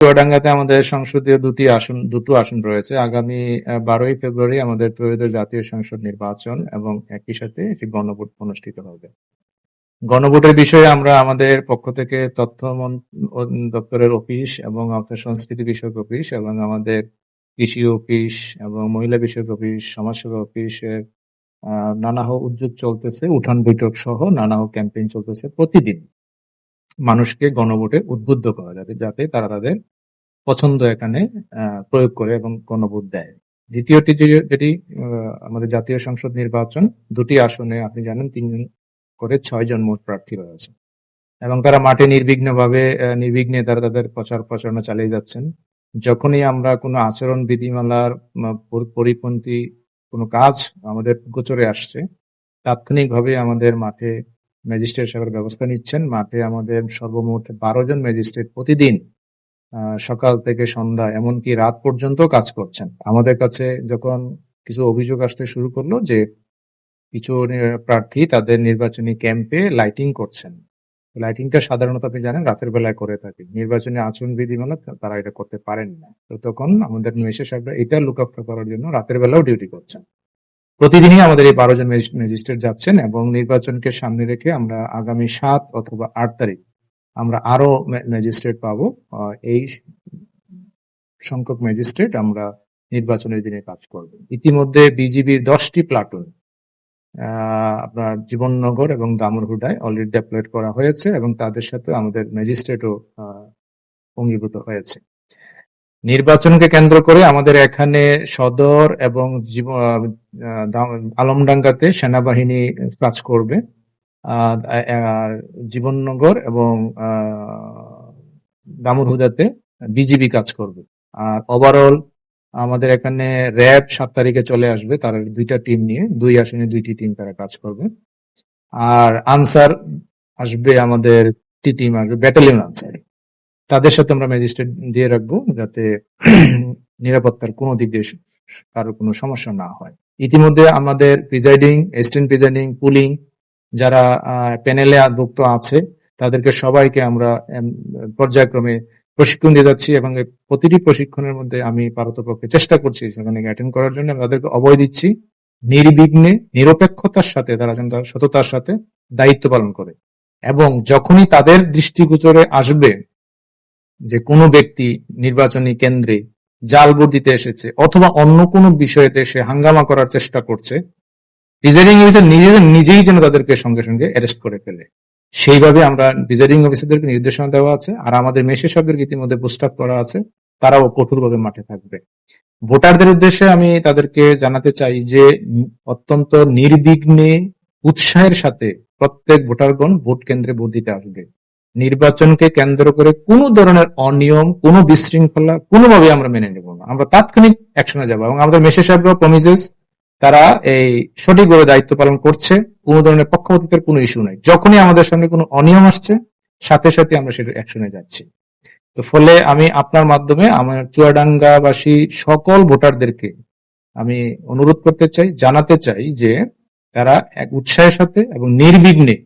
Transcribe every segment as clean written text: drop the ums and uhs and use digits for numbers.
চুয়াডাঙ্গাতে আমাদের সংসদীয় দুটো আসন রয়েছে। আগামী 12ই ফেব্রুয়ারি আমাদের ত্রয়োদশ জাতীয় সংসদ নির্বাচন এবং একই সাথে একটি গণভোট অনুষ্ঠিত হবে। গণভোটের বিষয়ে আমরা আমাদের পক্ষ থেকে তথ্য দপ্তরের অফিস এবং আপনার সংস্কৃতি বিষয়ক অফিস এবং আমাদের কৃষি অফিস এবং মহিলা বিষয়ক অফিস, সমাজসেবা অফিসের নানা উদ্যোগ চলতেছে, উঠান বৈঠক সহ নানা ক্যাম্পেইন চলতেছে প্রতিদিন মানুষকে গণভোটে উদ্বুদ্ধ করা যাবে, যাতে তারা তাদের পছন্দ এখানে প্রয়োগ করে এবং গণভোট দেয়। দ্বিতীয়টি যেটি আমাদের জাতীয় সংসদ নির্বাচন, দুটি আসনে আপনি জানেন 3 করে 6 জন মোট প্রার্থী রয়েছে এবং তারা মাঠে নির্বিঘ্নে তারা তাদের প্রচারণা চালিয়ে যাচ্ছেন। যখনই আমরা কোনো আচরণ বিধিমালার পরিপন্থী কোনো কাজ আমাদের গোচরে আসছে, তাৎক্ষণিকভাবে আমাদের মাঠে ম্যাজিস্ট্রেট সাহেবের ব্যবস্থা নিচ্ছেন। মাঠে আমাদের সর্বমোট 12 জন ম্যাজিস্ট্রেট প্রতিদিন সকাল থেকে সন্ধ্যা এমনকি রাত পর্যন্ত কাজ করছেন। আমাদের কাছে যখন কিছু অভিযোগ আসতে শুরু করলো যে কিছু প্রার্থী তাদের নির্বাচনী ক্যাম্পে লাইটিং করছেন, লাইটিংটা সাধারণত আপনি জানেন রাতের বেলায় করে থাকে, নির্বাচনী আচরণ বিধিমালা তারা এটা করতে পারেন না। তো তখন আমাদের মেশে সাহেবরা এটা লুকআপটা করার জন্য রাতের বেলাও ডিউটি করছেন। প্রতিদিনই আমাদের এই 12 জন ম্যাজিস্ট্রেট যাচ্ছেন এবং নির্বাচনকে সামনে রেখে আমরা আগামী 7 অথবা 8 তারিখ আমরা আরো ম্যাজিস্ট্রেট পাবো। এই সংখ্যক ম্যাজিস্ট্রেট আমরা নির্বাচনের দিনে কাজ করব। ইতিমধ্যে বিজিবির 10টি প্লাটুন আপনার জীবননগর এবং দামুরহুদায় অলরেডি ডেপ্লয়েড করা হয়েছে এবং তাদের সাথে আমাদের ম্যাজিস্ট্রেটও অঙ্গীভূত হয়েছে। নির্বাচনকে কেন্দ্র করে আমাদের এখানে সদর এবং আলমডাঙ্গাতে সেনাবাহিনী কাজ করবে, জীবননগর এবং দামুরহুদাতে বিজিবি কাজ করবে। আর ওভারঅল আমাদের এখানে র্যাব 7 তারিখে চলে আসবে, তার 2টা টিম নিয়ে, 2 আসনে 2টি টিম তারা কাজ করবে। আর আনসার আসবে, আমাদের টিম আসবে, ব্যাটালিয়ন আনসার, তাদের সাথে আমরা ম্যাজিস্ট্রেট দিয়ে রাখবো যাতে নিরাপত্তার কোনো দিক দিয়ে কারো কোনো সমস্যা না হয়। ইতিমধ্যে আমাদের প্রিজাইডিং, অ্যাসিস্ট্যান্ট প্রিজাইডিং, পুলিং যারা প্যানেলে আদভুক্ত আছে তাদেরকে সবাইকে আমরা পর্যায়ক্রমে প্রশিক্ষণ দিয়ে যাচ্ছি এবং প্রতিটি প্রশিক্ষণের মধ্যে আমি পারতপক্ষে চেষ্টা করছি সেখানে অ্যাটেন্ড করার জন্য। তাদেরকে অভয় দিচ্ছি নির্বিঘ্নে নিরপেক্ষতার সাথে তারা যেন সততার সাথে দায়িত্ব পালন করে এবং যখনই তাদের দৃষ্টিগোচরে আসবে যে কোনো ব্যক্তি নির্বাচনী কেন্দ্রে জাল ভোট দিতে এসেছে অথবা অন্য কোনো বিষয়েতে সে হাঙ্গামা করার চেষ্টা করছে, প্রিজাইডিং অফিসার নিজেই যেন তাদেরকে সঙ্গে সঙ্গে অ্যারেস্ট করে ফেলে। সেইভাবে আমরা প্রিজাইডিং অফিসারদেরকে নির্দেশনা দেওয়া আছে। আর আমাদের মেশে সাহেবদেরকে ইতিমধ্যে পোস্ট আপ করা আছে, তারাও কঠোরভাবে মাঠে থাকবে। ভোটারদের উদ্দেশ্যে আমি তাদেরকে জানাতে চাই যে অত্যন্ত নির্বিঘ্নে উৎসাহের সাথে প্রত্যেক ভোটারগণ ভোট কেন্দ্রে ভোট দিতে আসবে। নির্বাচনকে কেন্দ্র করে কোনো ধরনের অনিয়ম, কোনো বিশৃঙ্খলা কোনোভাবে আমরা মেনে নেব না, আমরা তাৎক্ষণিক অ্যাকশনে যাব এবং আমাদের মেশে সাহেবরা প্রমিসেস তারা এই সঠিকভাবে দায়িত্ব পালন করছে, কোনো ধরনের পক্ষপাতিত্বের কোনো ইস্যু নাই। যখনই আমাদের সামনে কোনো অনিয়ম আসছে সাথে সাথে আমরা সেটা অ্যাকশনে যাচ্ছি। তো ফলে আমি আপনার মাধ্যমে আমার চুয়াডাঙ্গাবাসী সকল ভোটারদেরকে আমি অনুরোধ করতে চাই, জানাতে চাই যে তারা এক উৎসাহের সাথে এবং নির্বিঘ্নে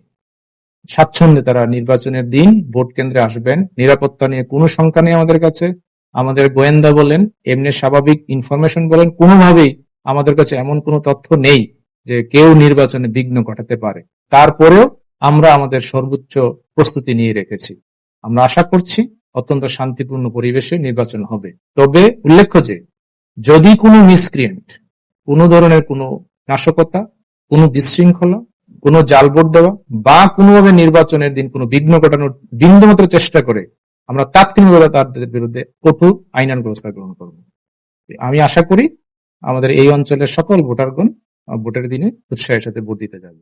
স্বাচ্ছন্দ্যে তারা নির্বাচনের দিন ভোট কেন্দ্রে আসবেন। নিরাপত্তা নিয়ে কোনো শঙ্কা নেই আমাদের কাছে। আমাদের গোয়েন্দা বলেন, এমনি স্বাভাবিক ইনফরমেশন বলেন, কোনোভাবেই আমাদের কাছে এমন কোনো তথ্য নেই যে কেউ নির্বাচনে বিঘ্ন ঘটাতে পারে। তারপরেও আমরা আমাদের সর্বোচ্চ প্রস্তুতি নিয়ে রেখেছি। আমরা আশা করছি অত্যন্ত শান্তিপূর্ণ পরিবেশে নির্বাচন হবে। তবে উল্লেখ্য যে যদি কোনো মিসক্রিয়েন্ট, কোনো ধরনের কোনো নাশকতা, কোনো বিশৃঙ্খলা, কোনো জাল ভোট দেওয়া বা কোনোভাবে নির্বাচনের দিন কোনো বিঘ্ন ঘটানোর বিন্দুমাত্র চেষ্টা করে, আমরা তাৎক্ষণিকভাবে তাদের বিরুদ্ধে কঠোর আইনানুগ ব্যবস্থা গ্রহণ করব। আমি আশা করি আমাদের এই অঞ্চলের সকল ভোটারগণ ভোটের দিনে উৎসাহের সাথে ভোট দিতে যাবে।